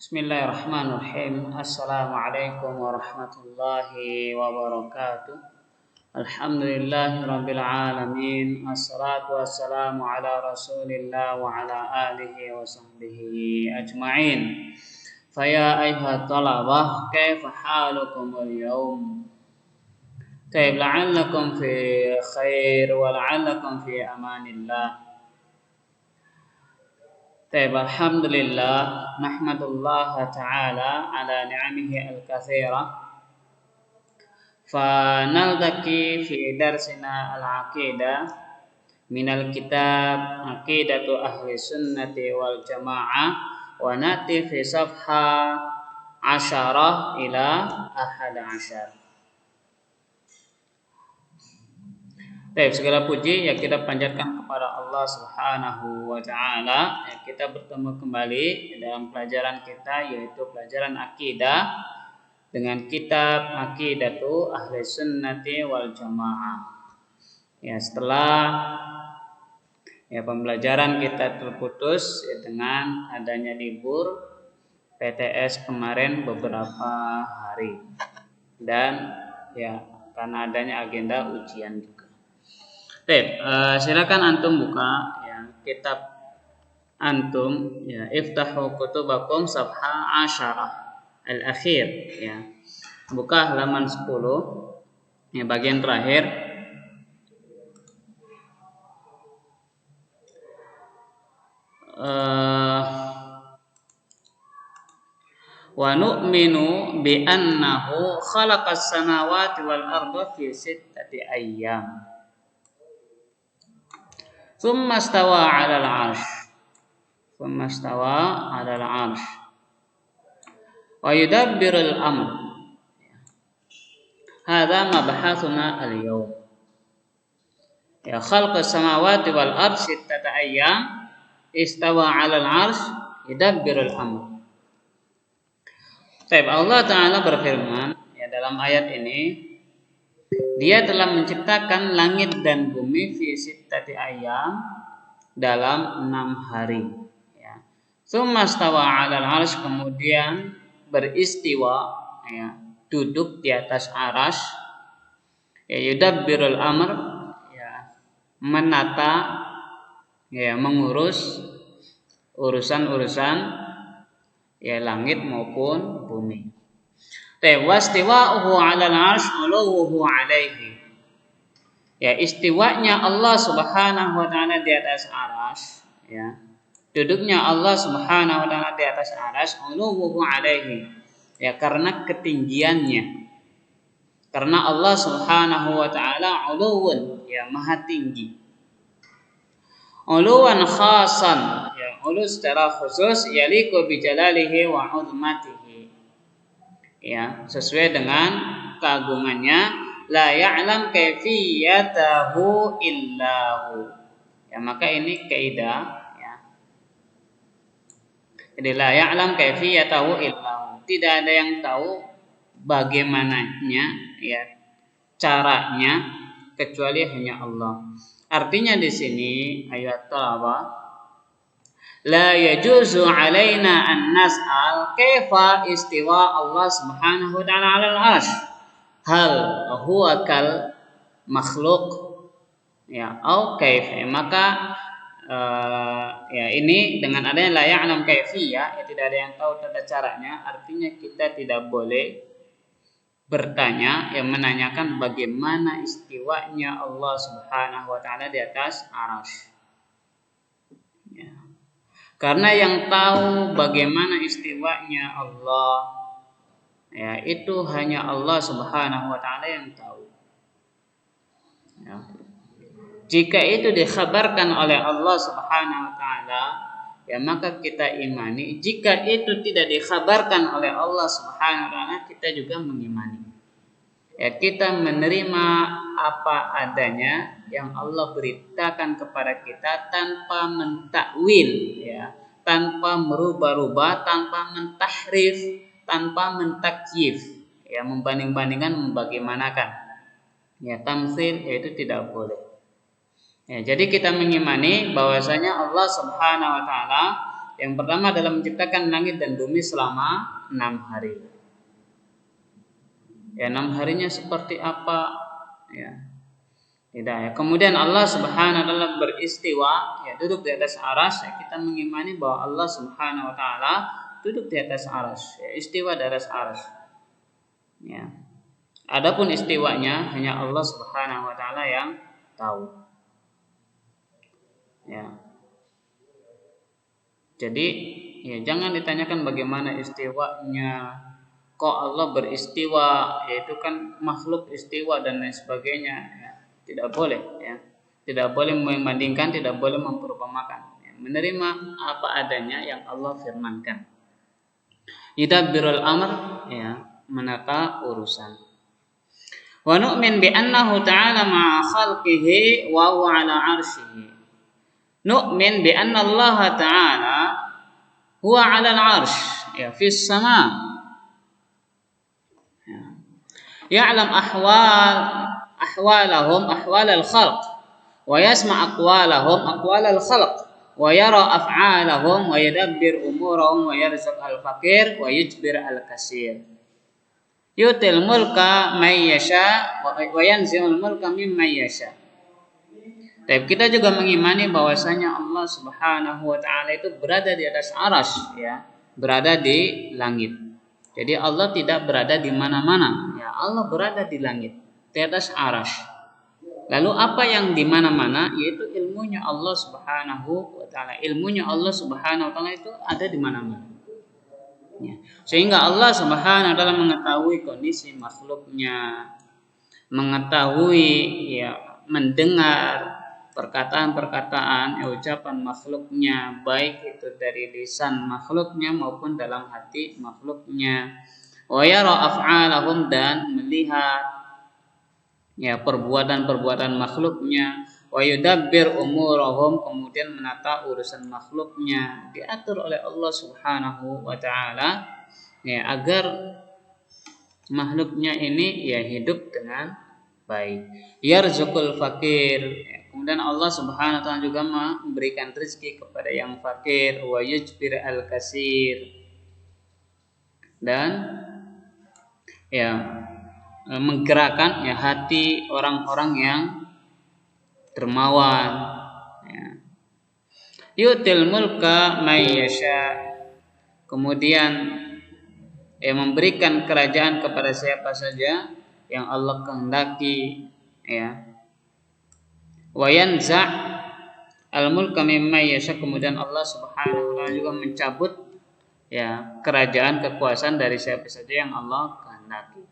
Bismillahirrahmanirrahim. Assalamualaikum warahmatullahi wabarakatuh. Alhamdulillahirabbil alamin. Assalatu wassalamu ala Rasulillah wa ala alihi wa sahbihi ajma'in. Faya ayyuhat talabah, kaifa halukumul yawm? Kaifa la'allakum fi khair wa la'allakum fi amanillah. Alhamdulillah, nahmadullah ta'ala ala ni'amihi al-kathira. Fanaltaqi fi darsina al-aqidah minal kitab Aqidatu Ahli Sunnati wal Jamaah, wa nati fi safha 10 ila 11. Segala puji yang kita panjatkan kepada Allah Subhanahu wa taala. Kita bertemu kembali dalam pelajaran kita, yaitu pelajaran akidah dengan kitab Aqidatu Ahli Sunnati wal Jamaah. Setelah pembelajaran kita terputus dengan adanya libur PTS kemarin beberapa hari, dan karena adanya agenda ujian juga. Silakan antum buka kitab antum, iftahu kutubakum safha 10 al-akhir, buka halaman 10, bagian terakhir. Wa nu'minu bi annahu khalaqas samawati wal arda fi 6 ayyam. Tsumma stawa 'alal 'arsy. Wa yudabbirul amr. Hadza mabhatsuna al-yawm. Khalqus samawati wal ardi 6 ayyam, istawa 'alal 'arsy, yudabbirul amr. Allah Ta'ala berfirman dalam ayat ini, Dia telah menciptakan langit dan bumi fi 6 ayyam, dalam 6 hari. Tsumma stawa 'alal 'arsy, kemudian beristiwa, duduk di atas arsy. Yudabbirul amr, menata, mengurus urusan-urusan langit maupun bumi. Wastiwa'uhu 'alal 'arsy uluwuhu 'alaihi. Istiwanya Allah Subhanahu wa taala di atas arsy, duduknya Allah Subhanahu wa taala di atas arsy, uluwuhu 'alaihi, karena ketinggiannya. Karena Allah Subhanahu wa taala uluwun, maha tinggi. Uluwan khasan, ulu secara khusus, yaliqu bi jalalihi wa 'uzmatihi, sesuai dengan keagungannya. La ya'lam kaifiyatahu illahu. Maka ini kaidah, Jadi la ya'lam kaifiyatahu illahu, tidak ada yang tahu bagaimananya, caranya, kecuali hanya Allah. Artinya di sini ayat talaba, la yajuzu alaina an nas'al kaifa istiwa Allah Subhanahu wa ta'ala 'alal 'arsy, hal huwa kal makhluk, au kaif. Maka ini dengan adanya la ya'lam kaifiyah, tidak ada yang tahu tata caranya, artinya kita tidak boleh bertanya, menanyakan bagaimana istiwanya Allah Subhanahu wa ta'ala di atas arsy. Karena yang tahu bagaimana istiwanya Allah, itu hanya Allah Subhanahu wa ta'ala yang tahu. Jika itu dikhabarkan oleh Allah Subhanahu wa ta'ala, maka kita imani. Jika itu tidak dikhabarkan oleh Allah Subhanahu wa ta'ala, kita juga mengimani. Kita menerima apa adanya yang Allah beritakan kepada kita tanpa mentakwil, tanpa merubah-rubah, tanpa mentahrif, tanpa mentakyif, membanding-bandingkan, membagaimanakan. Tamtsil, itu tidak boleh. Jadi kita mengimani bahwasanya Allah Subhanahu wa taala Yang pertama adalah menciptakan langit dan bumi selama 6 hari. Ya, 6 harinya seperti apa? Ya, tidak ya. Kemudian Allah Subhanahu wa taala beristiwa, ya, duduk di atas arsy. Ya, kita mengimani bahwa Allah Subhanahu wa taala duduk di atas arsy, ya, istiwa di atas arsy. Ya. Adapun istiwanya hanya Allah Subhanahu wa taala yang tahu. Ya. Jadi, ya, jangan ditanyakan bagaimana istiwanya. Kok Allah beristiwa, yaitu kan makhluk istiwa dan lain sebagainya. Ya, tidak boleh, ya. Tidak boleh membandingkan, tidak boleh memperumpamakan. Ya, menerima apa adanya yang Allah firmankan. Yudabbirul amr, ya, menata urusan. Wa nu'min bi annahu ta'ala ma'a khalqihi wa huwa 'ala 'arsyihi. Nu'min bi anna Allah ta'ala huwa 'ala al-'arsy, ya, fis sama'. Ya'lam ahwalahum ahwal al-khalq wa yasma' aqwalahum aqwal al-khalq wa yara af'alahum wa yadabbir umurahum wa yarzuq al-faqir wa yujbir al-kasir. Yutil mulka may yasha wa yanzi'ul mulka mimman yasha. Tapi kita juga mengimani bahwasanya Allah Subhanahu wa taala itu berada di atas arsy, ya, berada di langit. Jadi Allah tidak berada di mana-mana, ya, Allah berada di langit, di atas arsy. Lalu apa yang di mana-mana? Yaitu ilmunya Allah Subhanahu wa taala. Ilmunya Allah Subhanahu wa taala itu ada di mana-mana. Ya. Sehingga Allah Subhanahu wa taala mengetahui kondisi makhluknya, mengetahui, ya, mendengar perkataan-perkataan, ucapan makhluknya, baik itu dari lisan makhluknya maupun dalam hati makhluknya. Wa yara af'alahum, dan melihat, ya, perbuatan-perbuatan makhluknya. Wa yudabbir umurahum, kemudian menata urusan makhluknya, diatur oleh Allah Subhanahu wa taala, ya, agar makhluknya ini, ya, hidup dengan baik. Yarzuqul fakir, ya, kemudian Allah Subhanahu wa taala juga memberikan rezeki kepada yang fakir. Wa yujbir al-kasir, dan, ya, menggerakkan, ya, hati orang-orang yang dermawan, ya. Yutil mulka may yasha, kemudian, ya, memberikan kerajaan kepada siapa saja yang Allah kehendaki, ya. Wa yanza' al-mulka mimman yasha, kemudian Allah Subhanahu wa taala juga mencabut, ya, kerajaan kekuasaan dari siapa saja yang Allah kehendaki.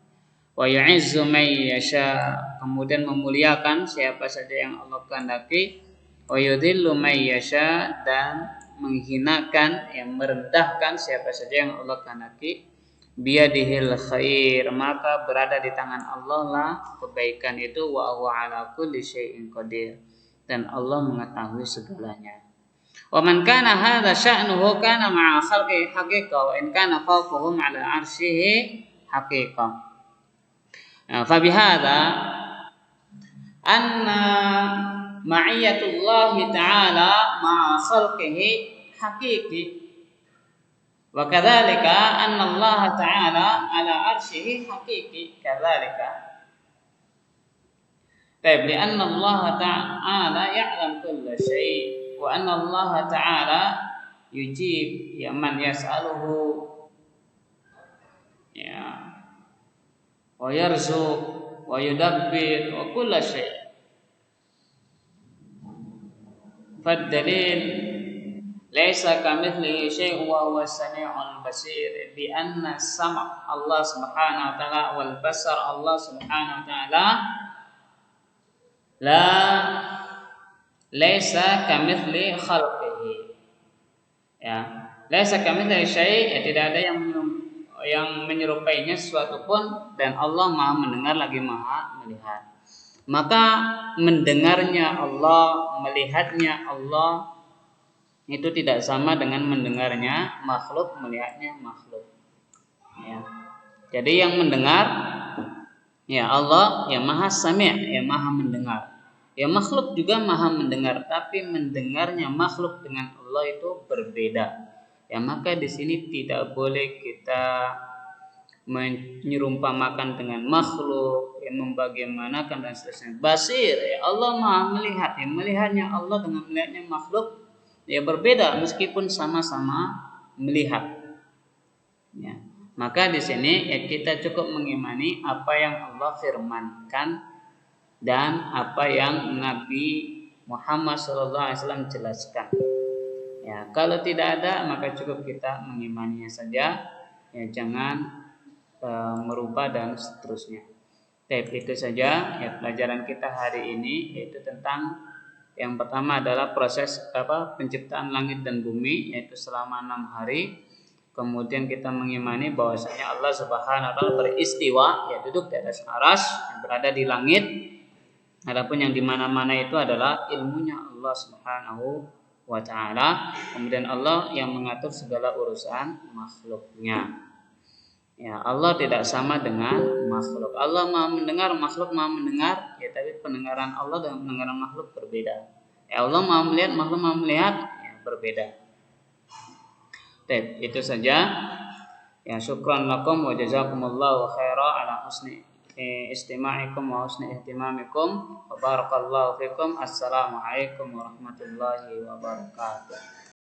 Wa yu'izzu man yasha, kemudian memuliakan siapa saja yang Allah kehendaki. Wa yudhillu man yasha, dan menghinakan, yang merendahkan siapa saja yang Allah kehendaki. Biyadihil khair, maka berada di tangan Allah lah kebaikan itu. Wa huwa 'ala kulli syai'in qadir, dan Allah mengetahui segalanya. Wa man kana hadza sya'nuhu kana ma'a khalqihi haqiqah wa in kana fawqahum 'ala 'arsyihi haqiqah. Fa bihadza anna ma'iyatullahi ta'ala ma'a khalqihi haqiqi. Wa kadzalika anna Allah ta'ala 'ala 'arsyihi haqiqi kadzalika. Tapi anna Allah ta'ala ya'lam kulla syai' wa anna Allah ta'ala yujib, ya, man yas'aluhu, ya, wa yarzuq wa yudabbir wa kulla syai'. Fad-dalil laisa kamitslihi syai'un wa huwa as-sami'ul basir, bi anna as-sam' Allah Subhanahu wa taala wal basar Allah Subhanahu wa taala la laisa kamitsli khalqihi, ya, laisa kamitsli syai', ya, tidak ada yang menyerupainya sesuatu pun, dan Allah Maha mendengar lagi Maha melihat. Maka mendengarnya Allah, melihatnya Allah itu tidak sama dengan mendengarnya makhluk, melihatnya makhluk, ya. Jadi yang mendengar, ya, Allah, ya, Maha Sami', ya, Maha mendengar. Ya, makhluk juga Maha mendengar, tapi mendengarnya makhluk dengan Allah itu berbeda. Ya maka di sini tidak boleh kita menyerumpamakan dengan makhluk, yang membagaimanakan dan seterusnya. Basir, ya Allah Maha melihat, ya melihatnya Allah dengan melihatnya makhluk ya berbeda meskipun sama-sama melihat. Ya. Maka di sini ya kita cukup mengimani apa yang Allah firmankan dan apa yang Nabi Muhammad SAW jelaskan. Ya, kalau tidak ada maka cukup kita mengimaninya saja, ya jangan merubah dan seterusnya. Itu saja ya pelajaran kita hari ini, yaitu tentang yang pertama adalah proses penciptaan langit dan bumi, yaitu selama 6 hari. Kemudian kita mengimani bahwasanya Allah Subhanahu wa taala beristiwa, ya duduk di atas arsy yang berada di langit. Adapun yang di mana-mana itu adalah ilmunya Allah Subhanahu wa taala. Kemudian Allah yang mengatur segala urusan makhluknya. Ya, Allah tidak sama dengan makhluk. Allah Maha mendengar, makhluk Maha mendengar, ya tapi pendengaran Allah dengan pendengaran makhluk berbeda. Ya, Allah Maha melihat, makhluk Maha melihat, ya berbeda. Itu saja. Ya, syukran lakum wa jazakumullahu khairan ala husni istima'ikum wa husni ihtimamikum wa barakallahu fikum. Assalamualaikum warahmatullahi wabarakatuh.